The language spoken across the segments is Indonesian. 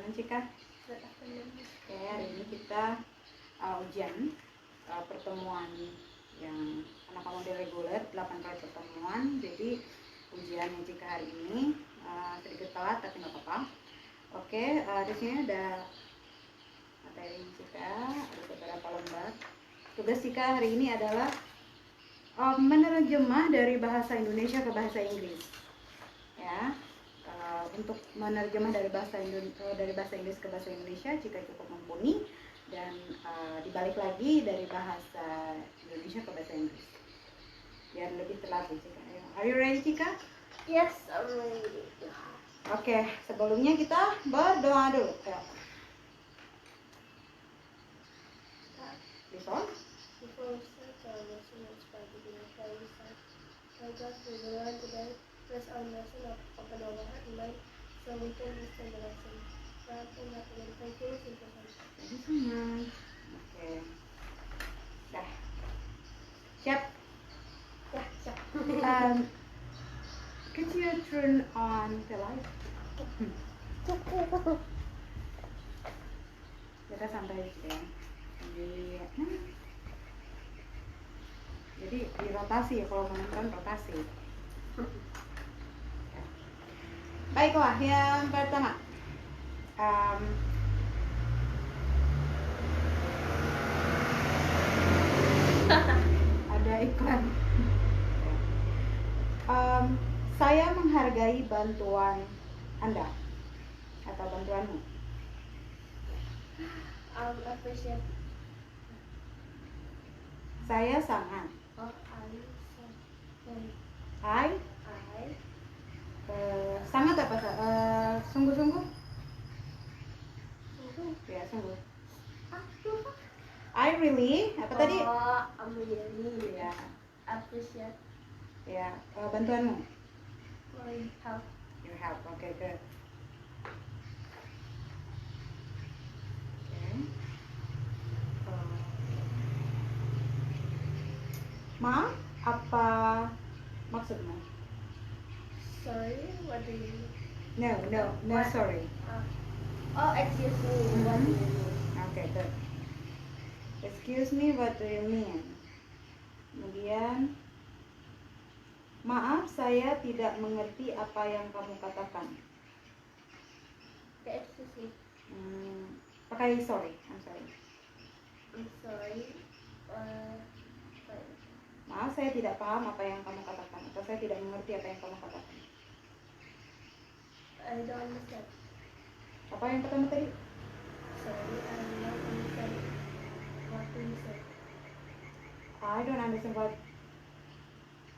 afternoon, Cika. Good afternoon. Oke, hari ini kita ujian pertemuan yang karena kamu di reguler 8 kali pertemuan, jadi ujiannya Cika hari ini sedikit telat tapi nggak apa-apa. Oke, di sini ada materi Cika, ada beberapa lembar. Tugas Cika hari ini adalah menerjemah dari bahasa Indonesia ke bahasa Inggris. Ya, untuk menerjemah dari bahasa Inggris ke bahasa Indonesia Cika cukup mumpuni, dan dibalik lagi dari bahasa Indonesia ke bahasa Inggris biar lebih terlatih Cika. Are you ready, Cika? Yes, I'm ready. Oke, sebelumnya kita berdoa dulu. This one? Before we start our lesson, let's pray together. Father, we start. Lord God, we will learn today. Bless our lesson, open our heart and mind, so we can understand the lesson. God, and that we will thank you in Jesus' name. Thank you so much. Oke. Dah. Siap? Ya, siap. Could you turn on the light? Kita santai ya. Jadi dirotasi, kalau menonton rotasi. Baiklah, yang pertama. Ada iklan. Saya menghargai bantuan Anda atau bantuanmu. Appreciate. Saya sangat. Sangat apa? Sungguh-sungguh? Ya, sungguh. I really, apa tadi? I'm really. Ya, Appreciate. ya, bantuanmu. Help. Your help, okay, good. Okay. Ma, apa maksudmu? Sorry, what do you mean? No, sorry. Excuse me, what do you mean? Okay, good. Excuse me, what do you mean? Kemudian, maaf, saya tidak mengerti apa yang kamu katakan. Okay, excuse me. Pakai sorry, I'm sorry. I'm sorry. Maaf, saya tidak paham apa yang kamu katakan, atau saya tidak mengerti apa yang kamu katakan. I don't understand. Apa yang pertama tadi? Sorry, I don't understand. What do you say? I don't understand what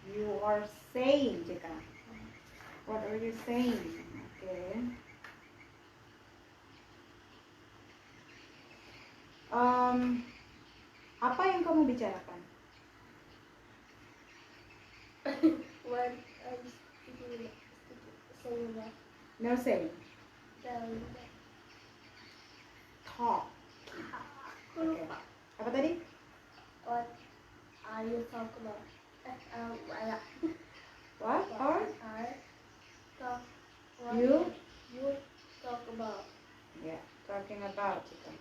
you are saying, Cika. What are you saying? Okay. Apa yang kamu bicarakan? What are you saying that? No saying. Telling that. Talk. Okay. Apa tadi? What are you talking about? What are you talk about? Yeah, talking about, Cika.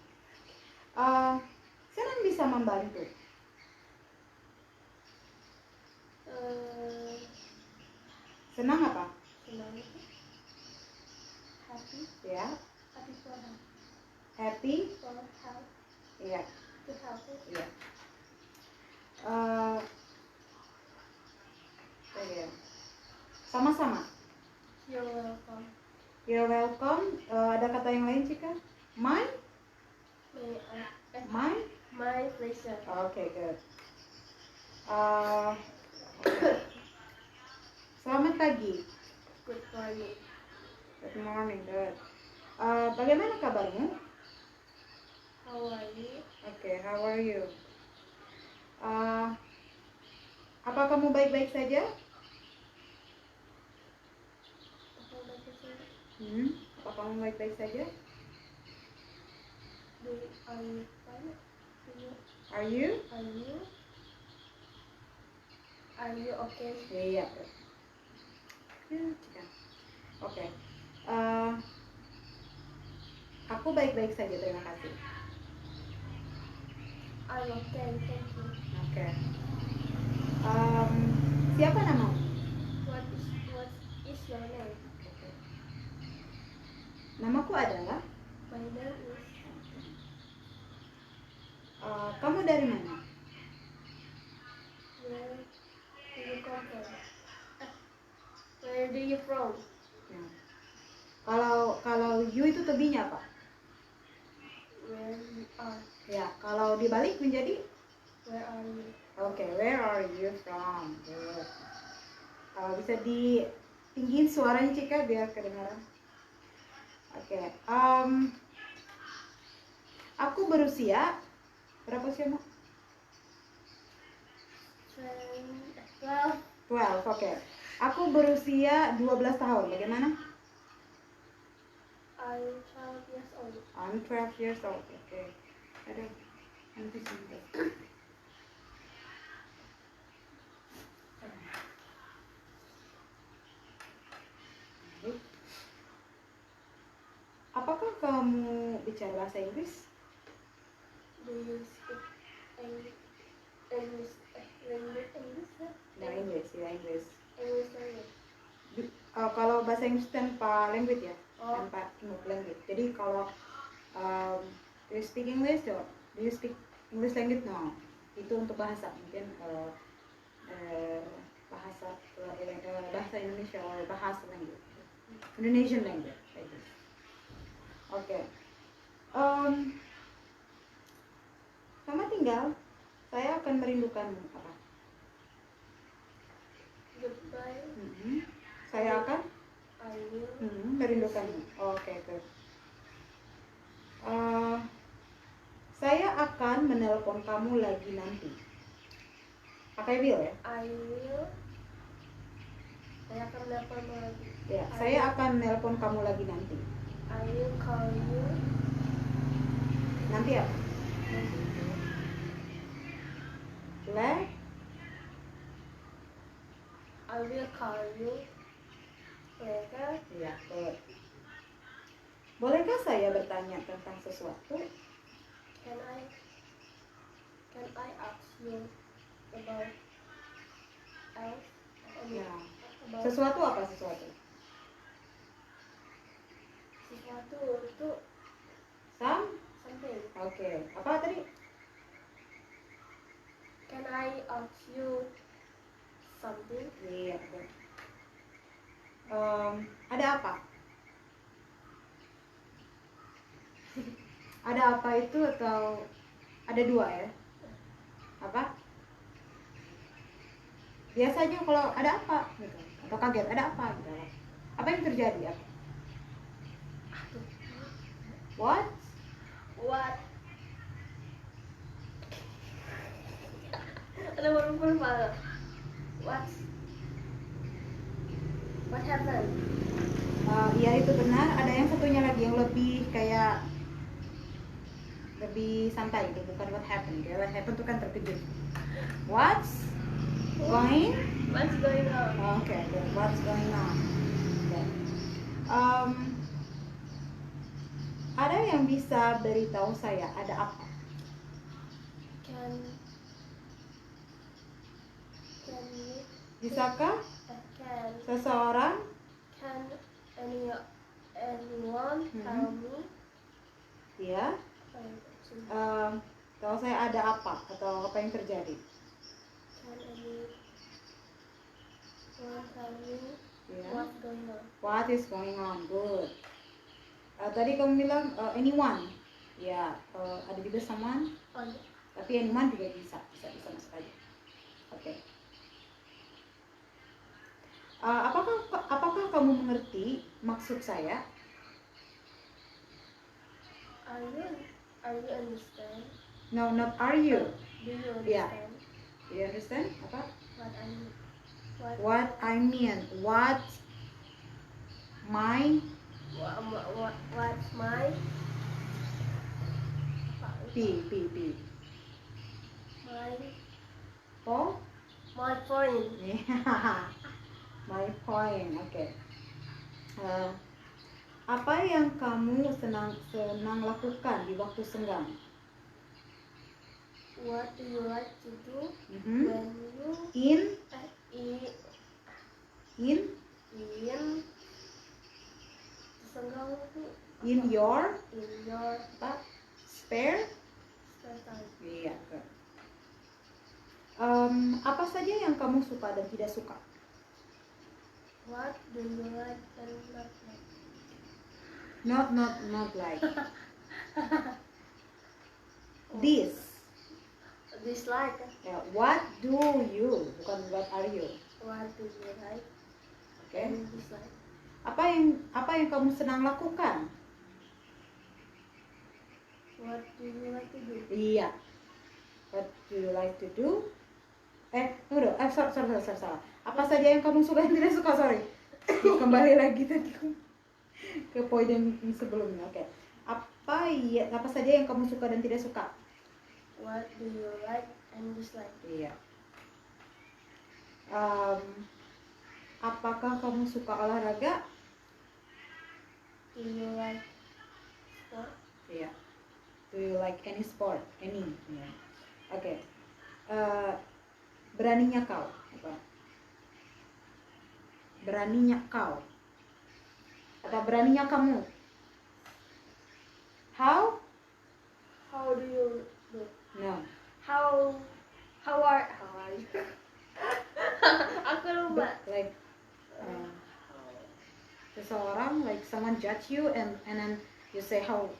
Senang bisa membantu. Senang apa? Senang. Happy. Ya. Happy for help. Happy. For help. Iya. To help. Iya. Sama-sama. You're welcome. You're welcome. Ada kata yang lain, Cika? My? My pleasure. Okay, good. Okay. Selamat pagi. Good morning. Good morning, good. Bagaimana kabarmu? How are you? Okay, how are you? Apa kamu baik-baik saja? Apa kamu baik-baik saja? Are you fine? Are you? Are you okay? Iya. Oke. Aku baik-baik saja, terima kasih. I'm okay, thank you. Oke. Siapa namamu? What is your name? Oke. Namaku adalah. My name is. Kamu dari mana? Where do you come from? Where do you from? Ya. Kalau you itu tebinya apa? Where you are. Ya, kalau dibalik menjadi Where are you? oke, where are you from? Good. Bisa ditinggiin suaranya Cika biar kedengaran. Oke. Aku berusia berapa sih, Mak? 12. 12, oke. Aku berusia 12 tahun. Bagaimana? I'm 12 years old. I'm 12 years old. Oke. Ada nanti sebentar. Apakah kamu bicara bahasa Inggris? Do you speak English? English? Ya, Inggris, ya Inggris. English language. Kalau bahasa Inggris tanpa language ya, Oh. tanpa language. Jadi kalau do you speak English or do you speak English language? No, itu untuk bahasa mungkin bahasa Indonesia atau bahasa language, Indonesian language. Like this. Oke. Selamat tinggal. Saya akan merindukanmu. Apa? Goodbye. Saya akan I will. merindukanmu. Oke, good. Saya akan menelpon kamu lagi nanti. Pakai will ya? I will. Saya akan telepon lagi. Ya, saya akan menelpon kamu lagi nanti. I will call you. Nanti apa? I will call you later. Ya, good. Bolehkah saya bertanya tentang sesuatu? Can I ask you about else? Ya. About Sesuatu apa sesuatu? sesuatu itu something. Oke. Apa tadi? Can I ask you something? Iya, good. Ada apa? Ada apa itu atau ada dua ya? Apa? Biasanya kalau ada apa gitu, atau kaget ada apa gitu. Apa yang terjadi? Apa? What? What? Ada baru malah. What happened? Ya itu benar. Ada yang satunya lagi yang lebih kayak lebih santai gitu, bukan what happened. Ya, what happened itu kan terkejut. What's going? What's going on? Oke, good. What's going on? Okay. Ada yang bisa beritahu saya ada apa? Can you Bisakah can seseorang anyone tell me? ya tahu saya ada apa atau apa yang terjadi? Can anyone tell me Ya. what's going on? What is going on? Good. Tadi kamu bilang anyone. Ya, ada juga someone. Oh, yeah. Tapi anyone juga bisa masuk aja. Oke. Apakah kamu mengerti maksud saya? Are you understand? No, not are you. Do you Yeah. understand? Do you understand? Apa? What I mean? What I mean. What's my What's my P. Po? my point? Yeah. My point. Okay. Apa yang kamu senang lakukan di waktu senggang? What do you like to do Mhm. when you In in senggang itu in your in your apa? Spare? spare time? Iya. Apa saja yang kamu suka dan tidak suka? What do you like and not like? Not like this. Dislike. Ya, what do you, bukan what are you. What do you like Oke. and dislike? Apa yang kamu senang lakukan? What do you like to do? Iya. What do you like to do? Tunggu. Salah. Apa saja yang kamu suka dan tidak suka? Sorry. Kembali lagi tadi ke poin yang sebelumnya. Oke. Apa saja yang kamu suka dan tidak suka? What do you like and dislike? Iya. Apakah kamu suka olahraga? Do you like sport? Iya. Do you like any sport? Any? Iya. Oke. Beraninya kau. Apa? Beraninya kau. Atau beraninya kamu? How? How do you do? No. How are you? Aku lupa. Like seseorang, like someone judge you and then you say how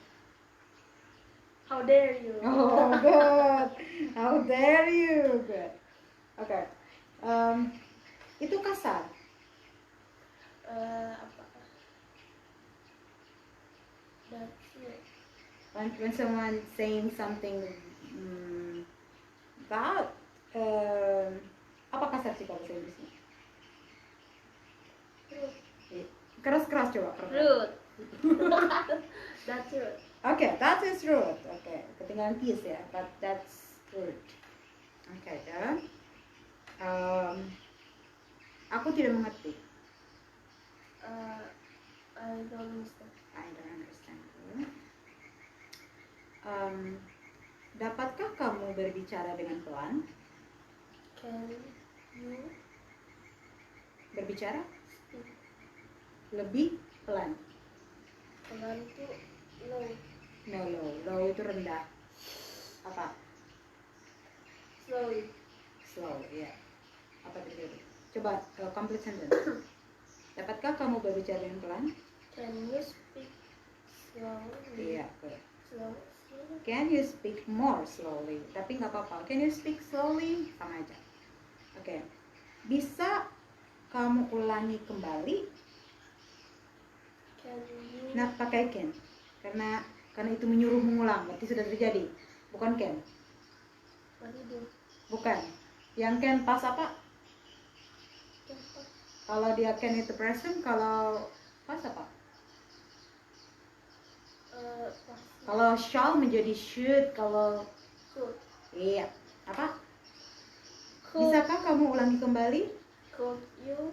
dare you? oh good, how dare you, good. Okay. Itu kasar. Apa? That's it. When someone saying something that apa kasar sih kalau bahasa Inggrisnya? Keras coba. Rude. That's rude. Okay, that is rude. Okay, ketinggalan kiss ya, but that's rude. Okay, dan aku tidak mengerti. I don't understand. I don't understand. Dapatkah kamu berbicara dengan pelan? Can you Berbicara speak lebih pelan. pelan itu low? No, low itu rendah. Apa? Slowly. Slow, ya. Apa terjadi? Coba complete sentence. Dapatkah kamu berbicara dengan pelan? Can you speak slowly? Iya, good. Slow. Can you speak more slowly? Tapi nggak apa-apa. Can you speak slowly? Sama aja. Oke. Bisa kamu ulangi kembali? Can you? Nah, pakai can. Karena itu menyuruh mengulang. Berarti sudah terjadi. Bukan can. What do you do? Bukan. Yang can pas apa? Can what? Kalau dia can itu present, kalau pas apa? Pas. Kalau shall menjadi should, kalau Could. iya. Apa? Could. Bisakah kamu ulangi kembali? Could you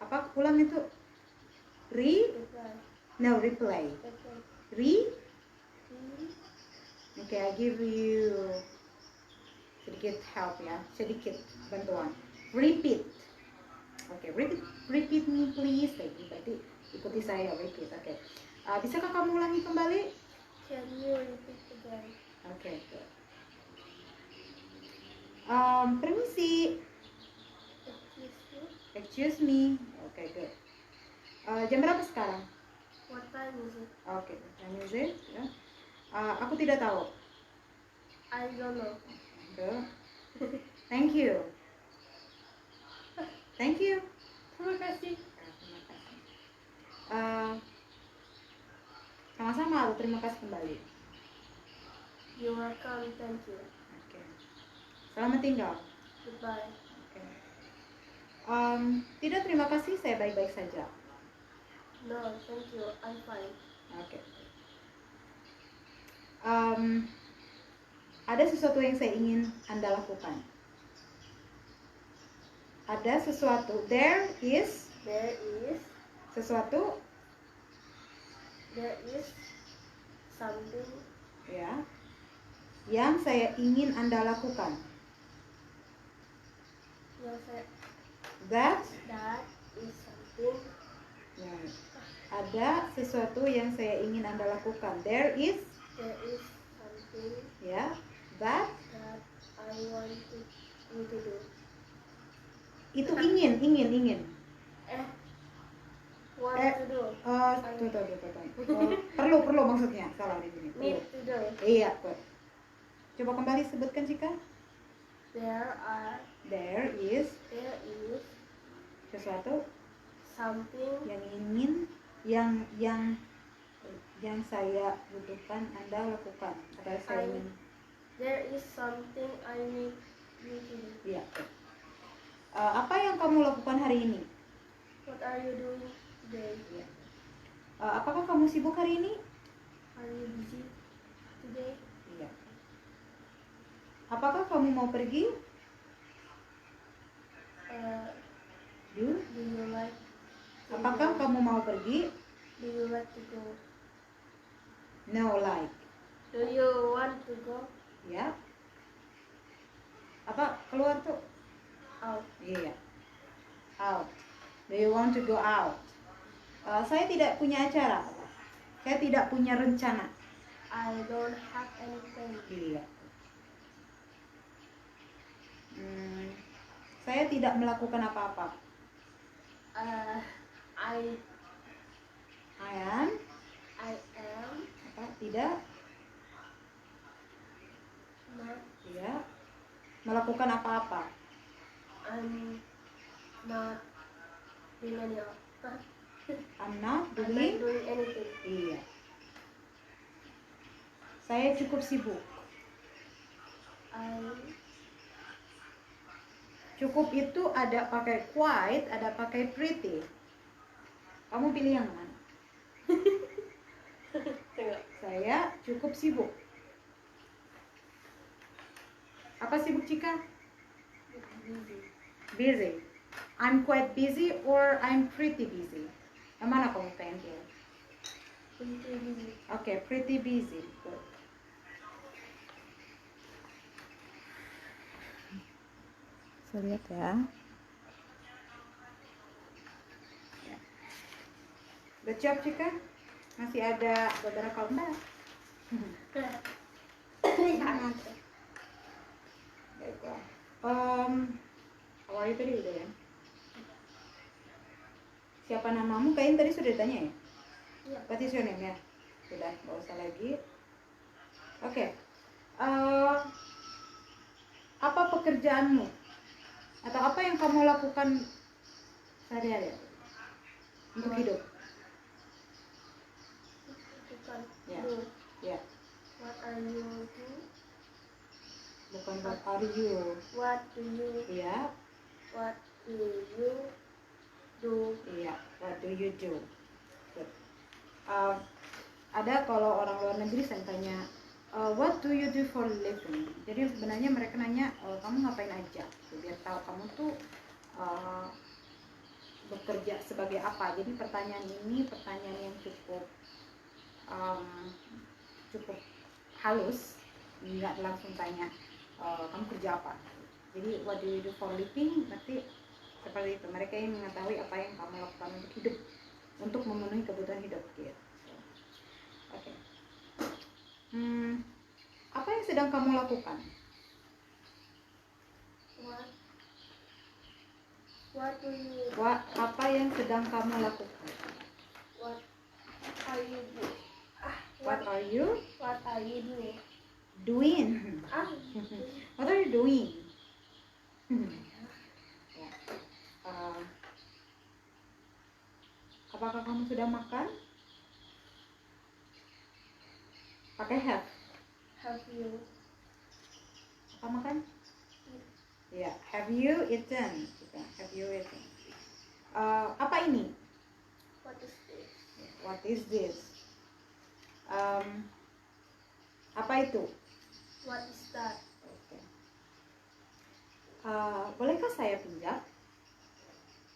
Apa ulang itu? reply? No, replay. Okay. Okay, I give you sedikit help ya, sedikit bantuan. Repeat. Okay, repeat me please. Berarti ikuti saya, repeat. Okay. Bisakah kamu ulangi kembali? Can you repeat again? Okay, good. Permisi. Excuse me. Okay, good. Jam berapa sekarang? What time is it? Okay, time is it? Ya. Aku tidak tahu. I don't know. Good. Thank you. Thank you. Terima kasih. Terima kasih. Sama-sama, terima kasih kembali. You're welcome. Thank you. Oke. Selamat tinggal. Goodbye. Oke. Tidak, terima kasih, saya baik-baik saja. No, thank you. I'm fine. Oke. Ada sesuatu yang saya ingin Anda lakukan. Ada sesuatu. There is There is sesuatu There is something Ya. Yang saya ingin Anda lakukan. yang saya That. that is something Ya. Ada sesuatu yang saya ingin Anda lakukan. There is. something Ya. That. that I want you to do. Itu ingin. Want Eh, to do. Perlu maksudnya. Salah di sini. Need to do. Iya, betul. Coba kembali sebutkan Cika. There is sesuatu something yang ingin yang saya butuhkan Anda lakukan. Atau saya ingin. There is something I need you to do. Iya. Apa yang kamu lakukan hari ini? What are you doing today? Iya. Apakah kamu sibuk hari ini? Are you busy today? Iya. Apakah kamu mau pergi? Do you like to Apakah go? kamu mau pergi? Do you like to go? No, like. Do you want to go Ya. Apa keluar tuh? out? Iya. Out. Do you want to go out? Saya tidak punya acara. Saya tidak punya rencana. I don't have anything. Iya. Saya tidak melakukan apa-apa. I I am. Apa? Tidak. not. Tidak. Melakukan apa-apa. I'm not doing any of. I'm not I'm not doing. doing anything. Iya. Saya cukup sibuk. Cukup itu ada pakai quite, ada pakai pretty. Kamu pilih yang mana? Saya cukup sibuk. Apa sibuk Cika? Busy. I'm quite busy or I'm pretty busy. Yang mana kamu pengen pilih? Pretty busy. Oke, pretty busy. Good. Saya lihat ya. Good job Cika. Masih ada beberapa lembar. Baiklah. How are you tadi udah ya? Siapa namamu? Kayaknya tadi sudah ditanya ya? Iya. What is your name ya? Sudah, nggak usah lagi. Oke. Apa pekerjaanmu? Atau apa yang kamu lakukan sehari-hari untuk hidup? Bukan. Ya. Do. Ya. What are you do? Bukan what are you? What do you? Iya. What do you do? Iya. What do you do? Good. Ada kalau orang luar negeri saya tanya, what do you do for a living? Jadi sebenarnya mereka nanya, kamu ngapain aja? Biar tahu kamu tuh bekerja sebagai apa. Jadi pertanyaan ini pertanyaan yang cukup halus, nggak langsung tanya kamu kerja apa. Jadi what do you do for living? Berarti seperti itu. Mereka ingin mengetahui apa yang kamu lakukan untuk hidup, untuk memenuhi kebutuhan hidup gitu. Oke. Apa yang sedang kamu lakukan? What do you? Apa yang sedang kamu lakukan? What are you do? What are you What are you doing? doing? What are you doing? Ya. Apakah kamu sudah makan? Pakai have. Have you? Apa makan? Ya, have you eaten? Have you eaten? Apa ini? What is this? What is this? Apa itu? What is that? Oke. Bolehkah saya pinjam?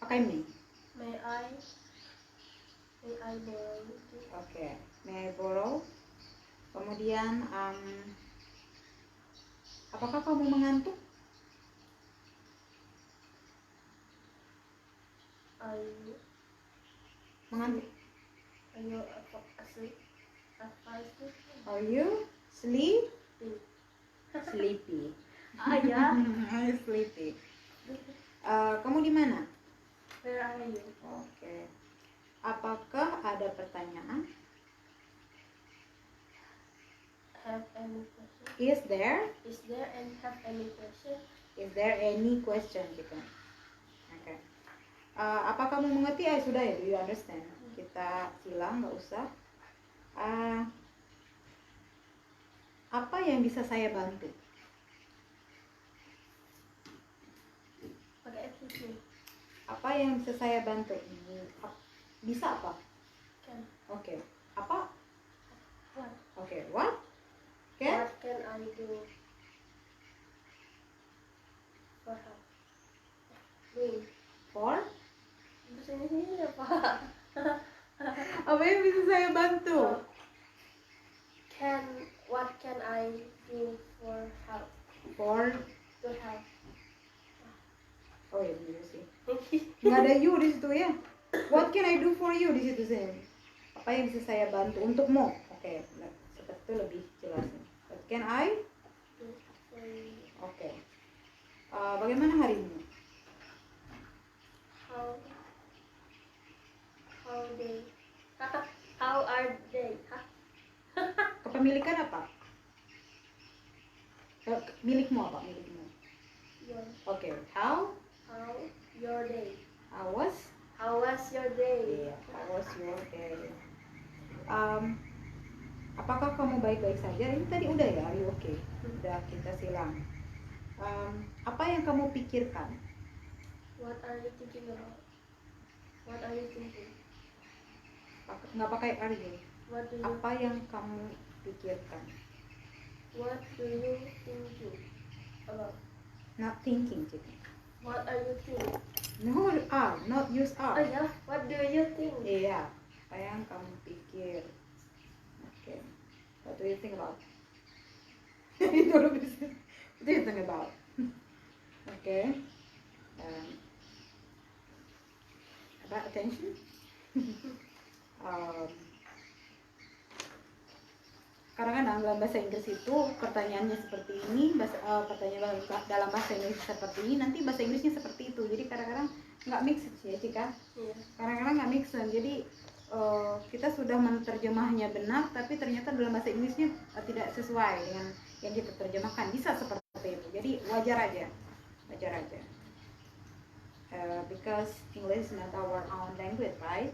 Pakai me. May I May I borrow it? Oke, may I borrow? Kemudian, apakah kamu mengantuk? Are you Mengantuk. asleep? Asleep? Are you sleep? Sleep. Sleepy. Ah ya. Sleepy. Kamu di mana? Where are you? Oke. Apakah ada pertanyaan? Have any question? Is there? Is there and have any question? Is there any question, Cika? Oke. Apa kamu mengerti? Sudah ya. Do you understand? Kita silang, nggak usah. Apa yang bisa saya bantu? Pakai excuse me. Apa yang bisa saya bantu? Bisa apa? Can. Oke. Apa? What? Oke. What? Can? What can I do for help? Wait. For? Bahasa Indonesia apa? Apa yang bisa saya bantu? What can I do for help? For? To help. Oh ya, bener sih. Nggak ada you di situ ya. What can I do for you di situ sih. Apa yang bisa saya bantu untukmu? Oke, seperti itu lebih jelas. What can I? Do for you. Oke. Bagaimana harimu? How they? How are they? Kepemilikan apa? Milikmu apa? Milikmu. Your. Oke. How Your day? How was your day? Yeah, how was your day? Apakah kamu baik-baik saja? Ini tadi udah ya, are you okay? Udah kita silang. Apa yang kamu pikirkan? What are you thinking about? What are you thinking? Nggak pakai are you. What do you? Apa yang kamu pikirkan? What do you think about? Not thinking, Cik. What are you thinking? No, are, not use Oh are. ya, what do you think? Iya, apa yang kamu pikir? Oke. What do you think about? Itu lebih sih. What do you think about? Oke. About attention? Kadang-kadang dalam bahasa Inggris itu pertanyaannya seperti ini, pertanyaan dalam bahasa Inggris seperti ini, nanti bahasa Inggrisnya seperti itu. Jadi kadang-kadang nggak mix ya, Cika. Iya. Kadang-kadang nggak mix. Jadi kita sudah menerjemahnya benar, tapi ternyata dalam bahasa Inggrisnya tidak sesuai dengan yang kita terjemahkan. Bisa seperti itu. Jadi wajar aja. Because English is not our own language, right?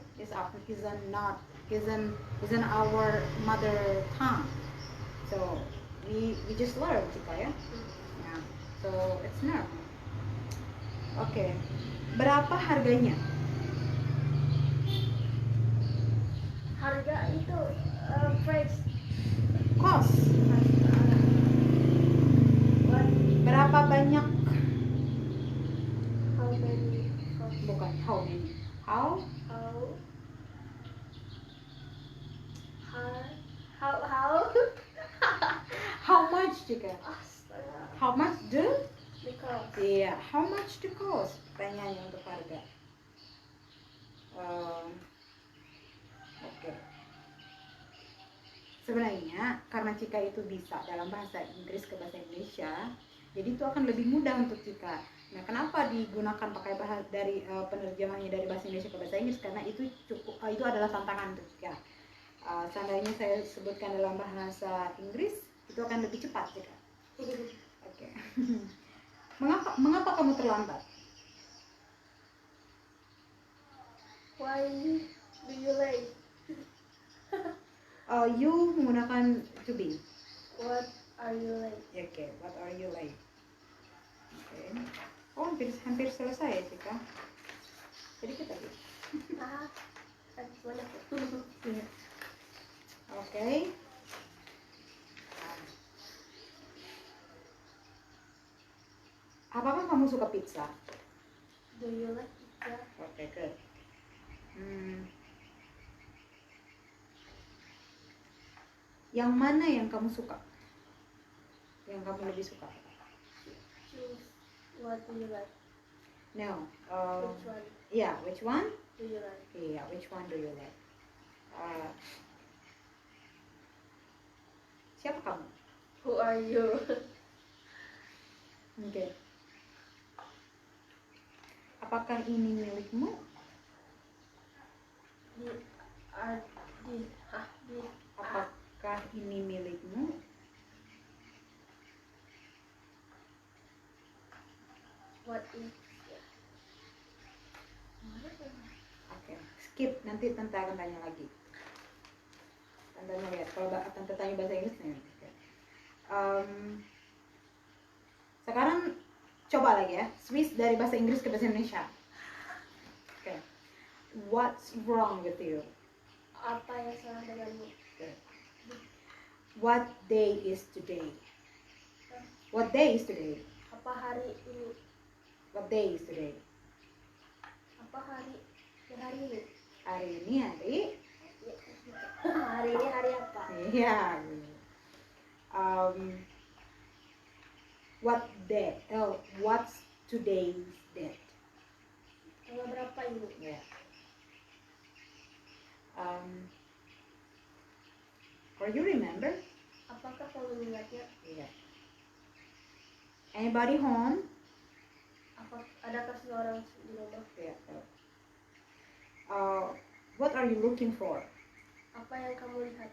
Isn't our mother tongue. So we just learn, Cika ya. Yeah. So it's normal. Oke. Berapa harganya? Harga itu price. Cost. What? Berapa banyak? How many? Bukan how many. How How much, Cika? Astaga. How much the? Because. Iya, how much the cost? Pertanyaannya untuk harga. Oke. Sebenarnya karena Cika itu bisa dalam bahasa Inggris ke bahasa Indonesia, jadi itu akan lebih mudah untuk Cika. Nah, kenapa digunakan pakai bahasa dari penerjemahnya dari bahasa Indonesia ke bahasa Inggris? Karena itu itu adalah tantangan untuk Cika. Seandainya saya sebutkan dalam bahasa Inggris, itu akan lebih cepat, Cika. Oke. Mengapa kamu terlambat? Why do you late? You menggunakan to be. What are you late? Oke, what are you late? Oke. Oh, hampir selesai ya, Cika. Jadi kita lihat. That's wonderful. Oke. Apakah kamu suka pizza? Do you like pizza? Oke, good. Yang mana yang kamu suka? Yang kamu lebih suka? Choose what do you like? No. Which one Yeah, which one? do you like? Yeah, which one do you like? Siapa kamu? Who are you? Oke. Apakah ini milikmu? Apakah ini milikmu? What is? Oke, skip. Nanti tante akan tanya lagi. Tante lihat. Kalau tante tanya bahasa Inggris nih. Oke. Sekarang coba lagi ya. Switch dari bahasa Inggris ke bahasa Indonesia. Oke. What's wrong with you? Apa yang salah denganmu? Okay. What day is today? What day is today? Apa hari ini? What day is today? Apa hari ini? Hari ini hari. Hari ini hari apa? Iya. What day? Oh, what's today's date? Tanggal berapa ini? Yeah. Or you remember? Apakah kamu mengingatnya? Yeah. Anybody home? Adakah seorang di rumah? Yeah. What are you looking for? Apa yang kamu lihat?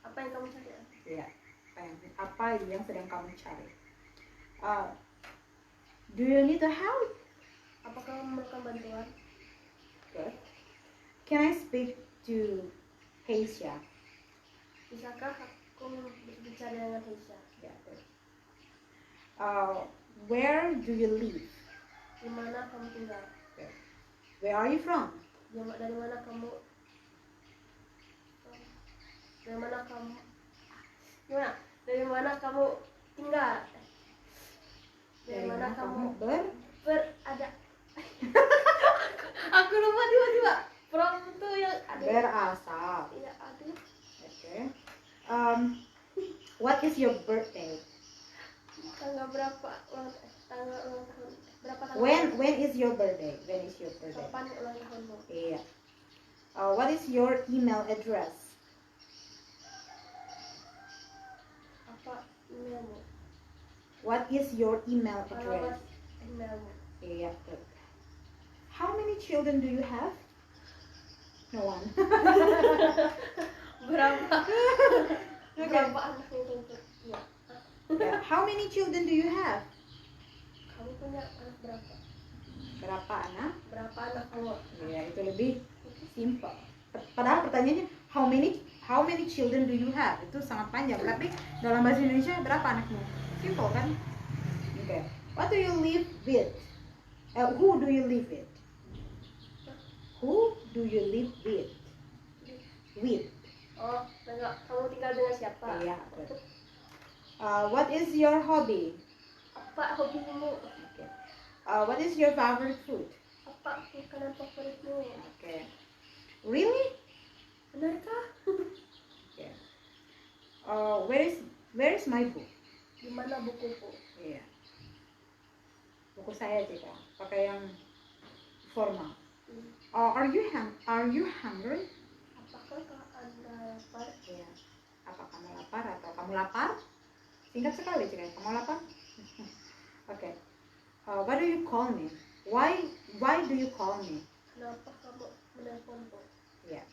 Apa yang kamu cari? Yeah. Apa yang sedang kamu cari? Do you need a help? Apakah kamu memerlukan bantuan? Good. Can I speak to Heisha? Bisakah aku bicara dengan Heisha? Yeah. Good. Where do you live? Di mana kamu tinggal? Good. Where are you from? Dari mana kamu? Dari mana kamu? Gimana? Dari mana kamu tinggal? Dari mana kamu berada? Aku lupa tiba-tiba. From itu yang ada. Berasal. Iya, aduh. Okay. What is your birthday? Tanggal berapa? Tanggal ulang tahun. Berapa tanggal? When is your birthday? When is your birthday? Kapan ulang tahunmu? Yeah. What is your email address? Apa emailmu? What is your email Alamat address? emailmu. Yeah. Good. How many children do you have? No one. Berapa? Okay. Berapa anak yang tentu? Iya. Yeah. How many children do you have? Kamu punya anak berapa? Berapa anak? Berapa anak kamu? Ya, itu lebih simple. Padahal pertanyaannya how many children do you have? Itu sangat panjang, tapi dalam bahasa Indonesia berapa anakmu? Simple kan? Okay. What do you live with? Who do you live with? Who do you live with? With. Oh, enggak. Kamu tinggal dengan siapa? Iya. Good. What is your hobby? Apa hobimu? Okay. What is your favorite food? Apa makanan favoritmu? Okay. Really? Benarkah? Okay. Where is my book? Di mana bukuku? Iya. Buku saya juga pakai yang formal. Are you hungry? Apakah Anda lapar? Iya. Apa kamu lapar atau kamu lapar? Singkat sekali juga. Kamu lapar? Okay. What do you call me? Why do you call me? Kenapa kamu menelponku? Yeah.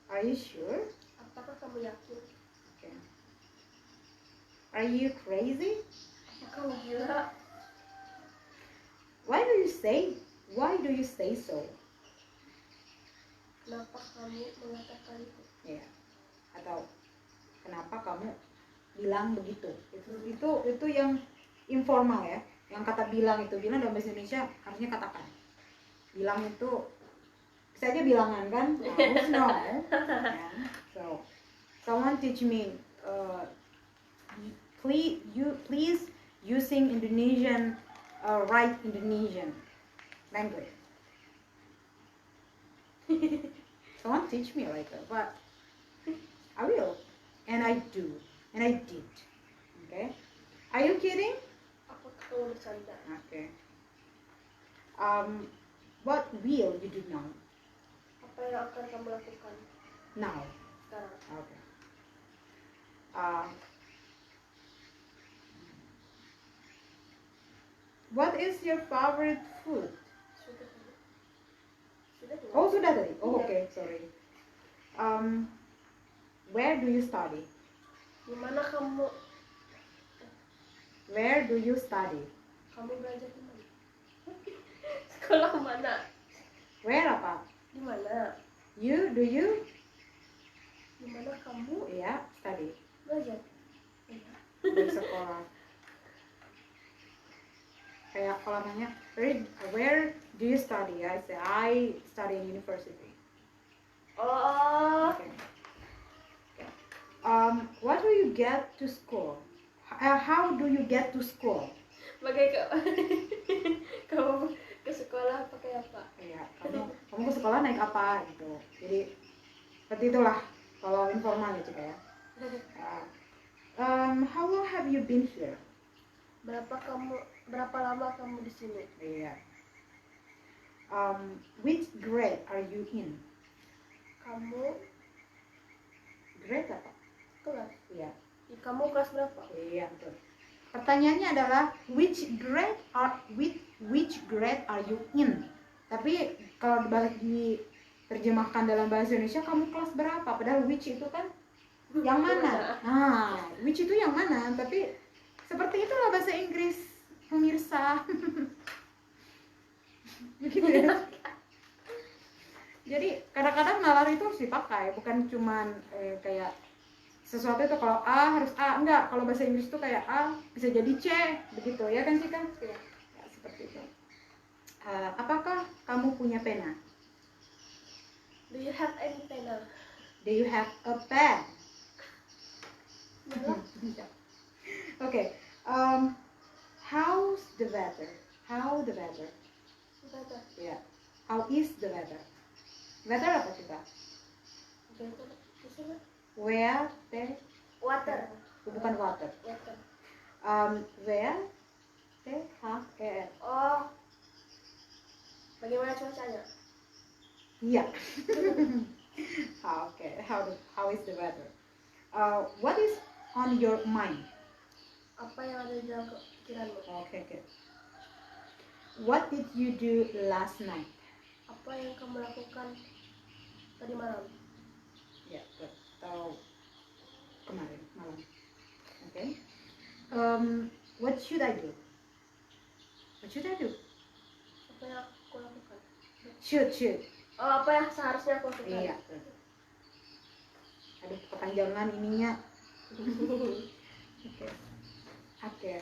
Are you sure? Apakah kamu yakin? Okay. Are you crazy? Apakah kamu gila? Why do you say so? Kenapa kamu mengatakan itu? Yeah. Atau kenapa kamu bilang begitu? Itu yang informal ya. Yang kata bilang dalam bahasa Indonesia harusnya katakan. Bilang itu bisa aja bilangan kan? Harus no. Yeah. So someone teach me. Please using Indonesian right Indonesian language. Someone teach me later, but I will, and I do, and I did. Okay, are you kidding? Aku tahu bercanda. Okay. What will you do now? Apa yang akan kamu lakukan Now. sekarang? Okay. Uh, what is your favorite food? Sudah tadi. Sudah belum? Oh, sudah tadi. Oh, Iya. okay, sorry. Where do you study? Di mana kamu Where do you study? belajar di mana? Sekolah mana? Where apa? Di mana? You, do you? Di mana kamu Yeah, study. belajar? Iya. Di sekolah. Kayak kalau nanya, where do you study? I say, I study in university. Oh, Okay. What do you get to school? How do you get to school? bagai kamu ke sekolah pakai apa? Ya, kamu ke sekolah naik apa gitu. Jadi seperti itulah kalau informal gitu ya. How long have you been here? Berapa lama kamu di sini? Iya. Which grade are you in? Kamu Grade apa? kelas. Iya. Kamu kelas berapa? Iya, betul. Pertanyaannya adalah which grade are you in? Tapi kalau dibalik diterjemahkan dalam bahasa Indonesia, kamu kelas berapa? Padahal which itu kan yang mana? Nah, which itu yang mana? Tapi seperti itulah bahasa Inggris, pemirsa. Begitu ya. Jadi kadang-kadang nalar itu harus dipakai, bukan cuman kayak sesuatu itu kalau A harus A, enggak. Kalau bahasa Inggris itu kayak A bisa jadi C, begitu ya kan sih kan? Ya, seperti itu. Apakah kamu punya pena? Do you have any pena? Do you have a pen? Ya. Okay. How's the weather? How the weather? Betul. Yeah. How is the weather? Weather apa kita? Betul. Bisa Where the water. bukan water. Water. Where the H-E-R. Oh. Bagaimana cuacanya? Iya. Okay. How is the weather? What is on your mind? Apa yang ada di dalam pikiranmu? Okay. What did you do last night? Apa yang kamu lakukan tadi malam? Ya, atau kemarin malam. Okay. What should I do? What should I do? Apa yang aku lakukan? Should. Oh, apa yang seharusnya aku lakukan? Iya. Aduh, kepanjangan ininya. Okay.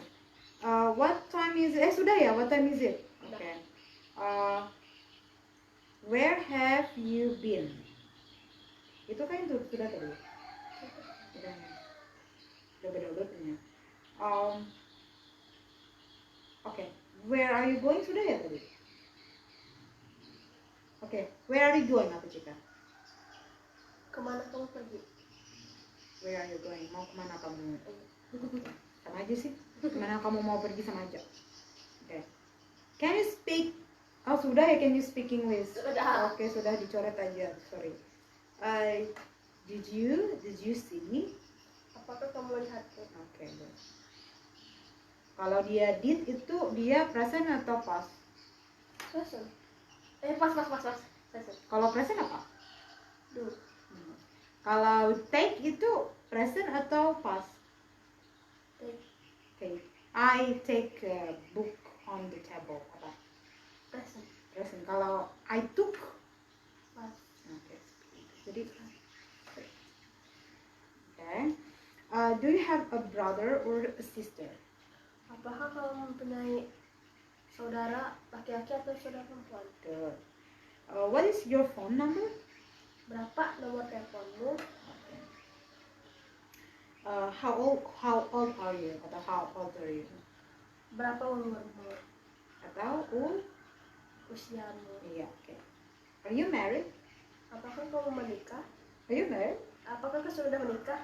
What time is it? Sudah ya. What time is it? Okay. Where have you been? Itu kan itu sudah tadi. Udah beda-bedanya. Okay. Where are you going? Sudah ya tadi. Okay. Where are you going? Apa Cika? Kemana kamu pergi? Where are you going? Mau kemana kamu? Sama aja sih. Kemana kamu mau pergi sama aja. Okay. Can you speak? Oh sudah ya, can you speak English? Sudah. Oke, sudah dicoret aja. Sorry. Did you see? Apakah kamu melihatku? Oke. Good. Kalau dia did itu dia present atau past? Present. Pas. Present. Kalau present apa? Do. Kalau take itu present atau past? Take. I take a book on the table. Apa? Present. Present. Kalau I took. Pas. Oke. Jadi. Okay. Do you have a brother or a sister? Apakah kamu mempunyai saudara laki-laki atau saudara perempuan? Good. What is your phone number? Berapa nomor teleponmu? Okay. How old are you? Atau how old are you? Berapa umurmu? Atau Usiamu? iya. Okay. Are you married? Apakah kamu menikah? Are you married? Apakah kau sudah menikah?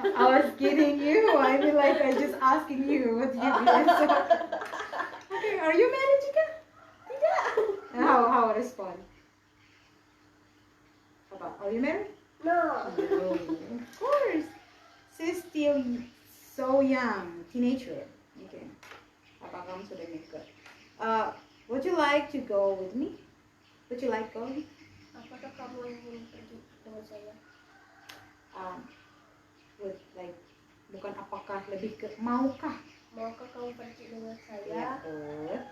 I was kidding you. I mean, like I just asking you what you the answer. Okay, are you married, Chika? Tidak. How respond? Apa? Are you married? No. No, of course. She's still so young, teenager. Okay. Apa kamu sudah nikah? Would you like to go with me? Would you like going? Apakah kamu ingin pergi dengan saya? With like bukan apakah, lebih ke maukah? Maukah kamu pergi dengan saya? Yeah, good.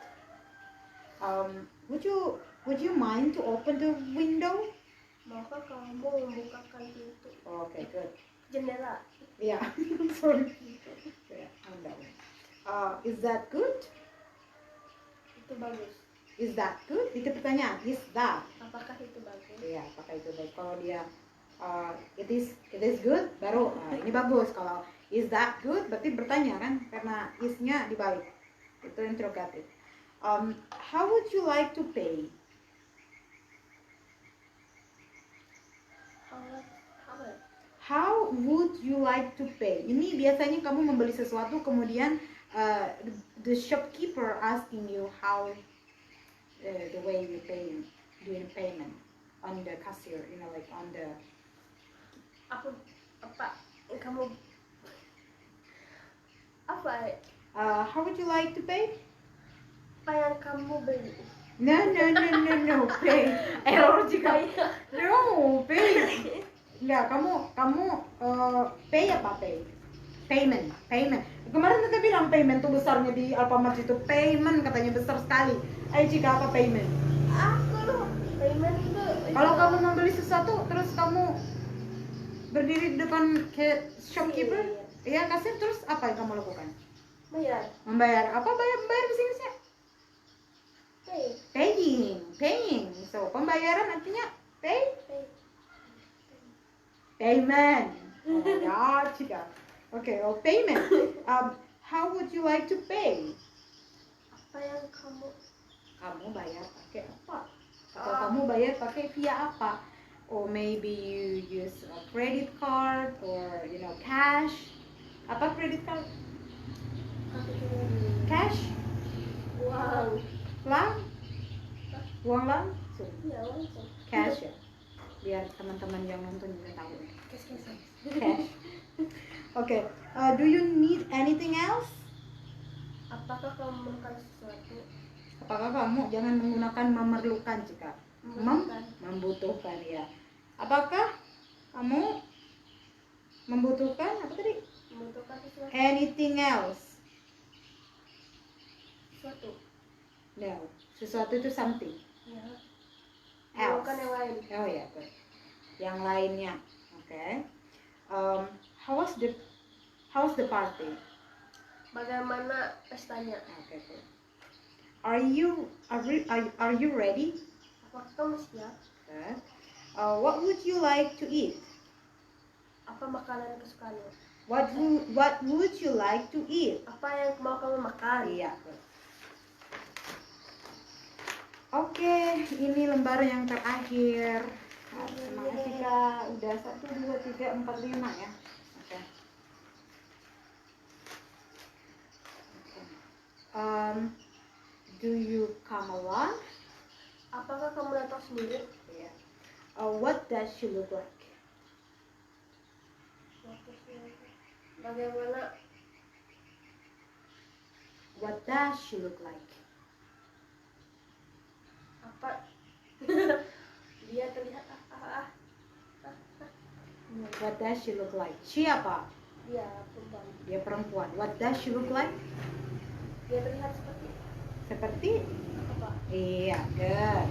Would you mind to open the window? Maukah kamu membukakan pintu Okay, good. jendela? Yeah, sorry. Yeah, on that one. Is that good? Itu bagus. Is that good? Itu pertanyaan. Is that? Apakah itu bagus? Iya, pakai itu baik. Kalau dia it is good, baru ini bagus. Kalau is that good, berarti bertanya kan, karena isnya dibalik. Itu interrogative. How would you like to pay? How would you like to pay? Ini biasanya kamu membeli sesuatu, kemudian the shopkeeper asking you how the way you pay, doing payment on the cashier, you know, like on the. How would you like to pay? Apa yang kamu beli? No, pay. Error juga. No, pay. Enggak, kamu pay apa pay? Payment. Kemarin kita bilang payment tuh besarnya di Alfamart itu, payment katanya besar sekali. Ayo Cika, apa payment? Payment itu. Kalau kamu membeli sesuatu terus kamu berdiri di depan ke shopkeeper, ya kasir, terus apa yang kamu lakukan? Bayar. Membayar. Apa bayar bahasa Inggrisnya? Paying. So pembayaran artinya pay. Payment. Oh ya, Cika. Okay, payment. How would you like to pay? Apa yang kamu Bayar pakai apa? Atau kamu bayar pakai via apa? Or maybe you use a credit card or cash. Apa credit card? Cash? Uang. Lang? Uang langsung. Iya, langsung. Cash ya. Biar teman-teman yang nonton juga tahu. Cash. Cash. Okay. Do you need anything else? Apakah kamu memerlukan sesuatu? Apakah kamu jangan menggunakan memerlukan jika membutuhkan ya. Apakah kamu membutuhkan apa tadi? Membutuhkan sesuatu. Anything else? Sesuatu. No. Sesuatu itu something. Ya. Else. Bukan yang lain. Oh ya, good. Yang lainnya. Okay. How's the party? Bagaimana pestanya? Okay, good. Are you ready? Apakah kamu siap? Good. What would you like to eat? Apa makanan kesukaanmu? What would you like to eat? Apa yang mau kamu makan? Iya. Oke, ini lembar yang terakhir. Terima kasih Kak. Udah 1, 2, 3, 4, 5 ya. Oke. Do you come alone? Apakah kamu datang sendiri? Yeah. What does she look like? Bagaimana? What does she look like? Apa? Dia terlihat What does she look like? Siapa? Dia perempuan. Dia perempuan. What does she look like? Dia terlihat seperti apa? Iya, good.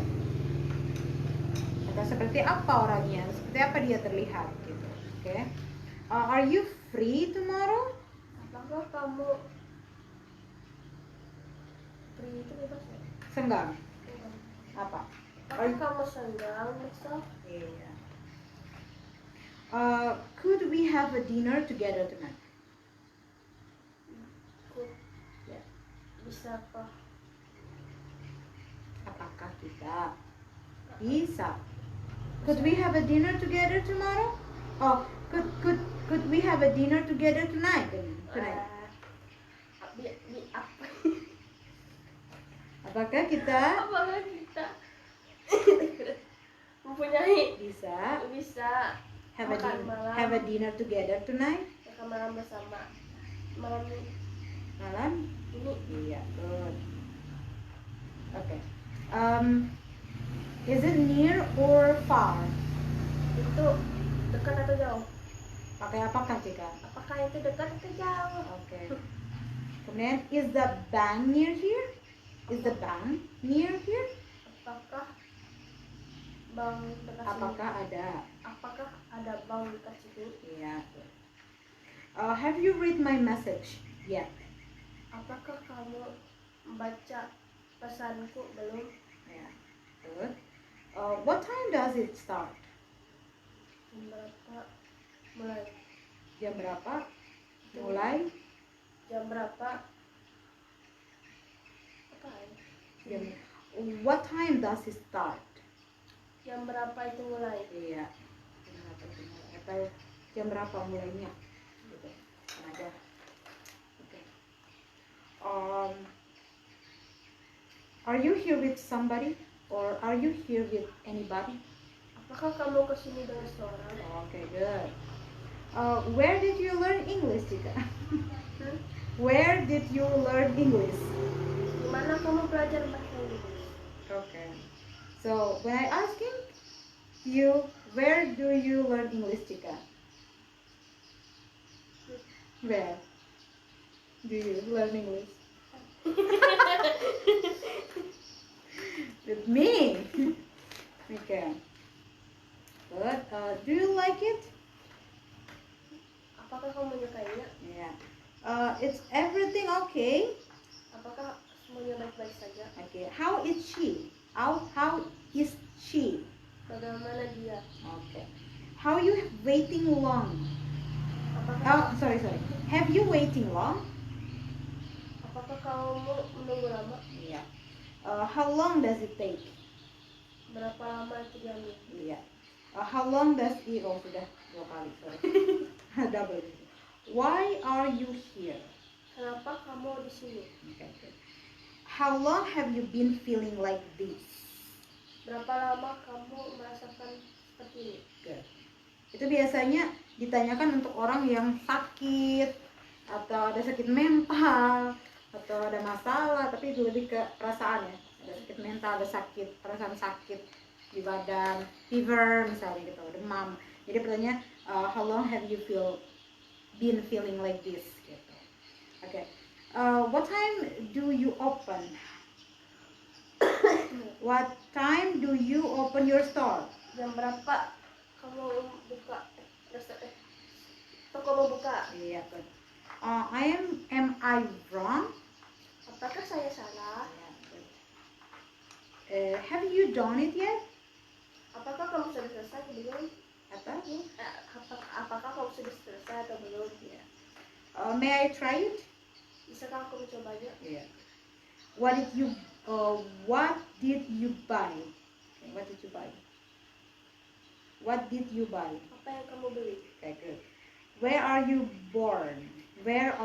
Atau seperti apa orangnya? Seperti apa dia terlihat gitu. Oke. Are you free tomorrow? Apakah kamu free itu bebas ya? Senggang. Apa? Apakah kamu senggang besok? Iya. Could we have a dinner together tonight? Ya. Bisakah? Apakah kita Bisa. Could we have a dinner together tomorrow? Oh, could we have a dinner together tonight? Tonight. Apa? Apakah kita Apakah kita mempunyai bisa makan malam, have a dinner together tonight? makan malam bersama malam Malam? ini? Iya, good. Okay. Is it near or far? Itu dekat atau jauh? Pakai apakah jika? Apakah itu dekat atau jauh? Okay. Kemudian, is the bank near here? Is the bank near here? Apakah bank dekat sini? Apakah ada? Apakah ada bank dekat sini? Iya. Have you read my message yet? Apakah kamu membaca pesanku belum? Yeah. Good. What time does it start? Berapa mulai? Jam berapa? Mulai? Jam berapa? Apa ya? Jam. What time does it start? Jam berapa itu mulai? Iya. Jam berapa itu mulai? Atau jam berapa mulainya? Gitu. Ada. Okay. Are you here with somebody or are you here with anybody? Apakah kamu kesini dengan seorang? Okay, good. Where did you learn English, Jika? Where did you learn English? Di mana kamu belajar bahasa Inggris? Okay. So when I asking you, where do you learn English, Jika? Where do you learn English? With me. Okay. Good. Do you like it? Apakah kamu menyukainya? Yeah. It's everything okay? Apakah semuanya baik-baik saja? Okay. How is she? How is she? Bagaimana dia? Okay. How you waiting long? Apakah Oh, sorry. Have you waiting long? apakah kamu menunggu lama? Yeah. How long does it take? Berapa lama itu diambil? Yeah. How long does it? Oh, sudah 2 kali. Sorry. Double. Why are you here? Kenapa kamu di sini? Okay. Good. How long have you been feeling like this? Berapa lama kamu merasakan seperti ini? Good. Itu biasanya ditanyakan untuk orang yang sakit atau ada sakit mental atau ada masalah, tapi itu lebih ke perasaan ya. Ada sakit mental, ada sakit, perasaan sakit di badan, fever misalnya gitu, demam. Jadi pertanyaannya how long have you been feeling like this gitu. Okay. What time do you open? What time do you open your store? Jam berapa kamu buka toko buka? Iya, good. Am I wrong? Apakah saya salah? Yeah, good. Have you done it yet? Apakah kamu sudah selesai atau belum? Apa? Apakah kamu sudah selesai atau belum? Yeah. May I try it? Bisakah aku mencobanya? Yeah. What did you buy? Okay, what did you buy? What did you buy? Apa yang kamu beli? Okay, good. Where are you born? Where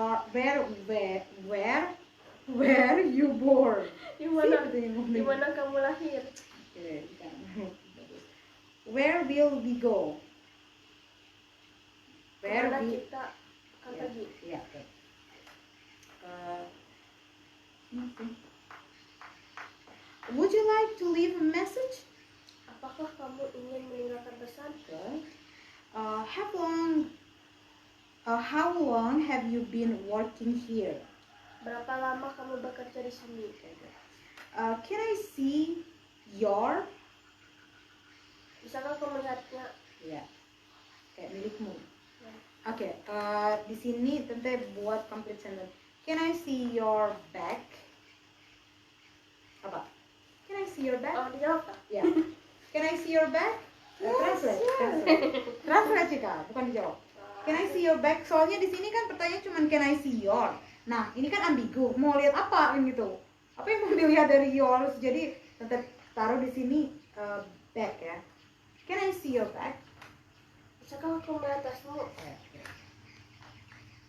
you born? Di mana? See, Di mana kamu lahir? Okay, where will we go? Where Kemana we? kita akan pergi? Yeah. Good. Would you like to leave a message? Apakah kamu ingin meninggalkan pesan? Good. How long have you been working here? Berapa lama kamu bekerja di sini? Can I see your? Bisakah kamu melihatnya? Ya, kayak milikmu. Ya. Oke, di sini tante buat complete sentence. Can I see your bag? Apa? Can I see your bag? Oh, dijawab tak? Ya. Can I see your bag? Translate. Translate Cika, bukan dijawab. Can I see your bag? Soalnya di sini kan pertanyaan cuma can I see your. Nah, ini kan ambigu. Mau lihat apa kan gitu? Apa yang mau dilihat dari yours? Jadi tante taruh di sini Back ya. Can I see your back? Bisakah aku melihat tasmu? Okay.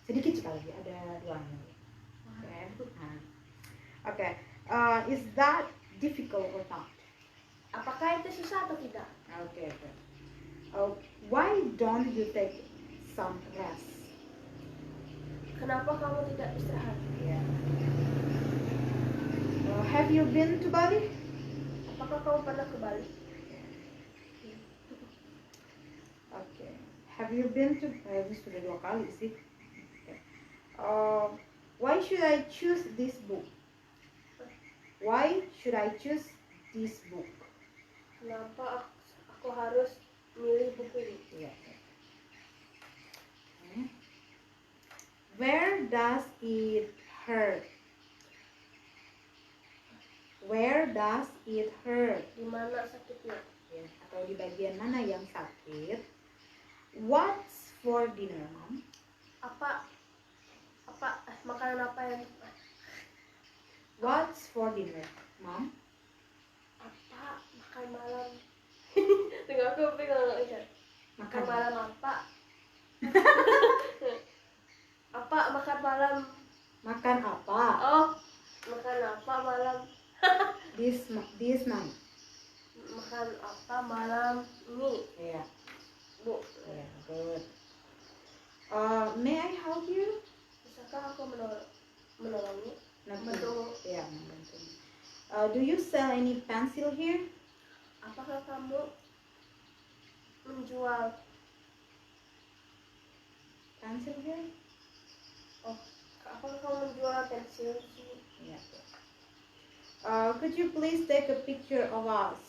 Sedikit sekali, ada dua nih. Okay. Is that difficult or not? Apakah itu susah atau tidak? Okay. Why don't you take some rest? Kenapa kamu tidak istirahat? Yeah. Have you been to Bali? Apakah kamu pernah ke Bali? Okay. Have you been to? Ini sudah dua kali sih. Okay. Why should I choose this book? Why should I choose this book? Kenapa aku harus milih buku ini? Yeah. Okay. Where does it hurt? Where does it hurt? Di mana sakitnya? Ya, atau di bagian mana yang sakit? What's for dinner, Mom? Makanan apa yang What's for dinner, Mom? apa makan malam? Tunggu aku bingung aja. Makan malam apa? Apa makan malam? Makan apa? Oh, makan apa malam? This night. Makan apa malam ini? Yeah. Bu, Yeah, good. May I help you? bisakah aku menolongmu? Membantu. Yeah, membantu. Do you sell any pencil here? Apakah kamu menjual Pencil here? Oh, apakah kamu menjual pensil di sini? Yeah. Could you please take a picture of us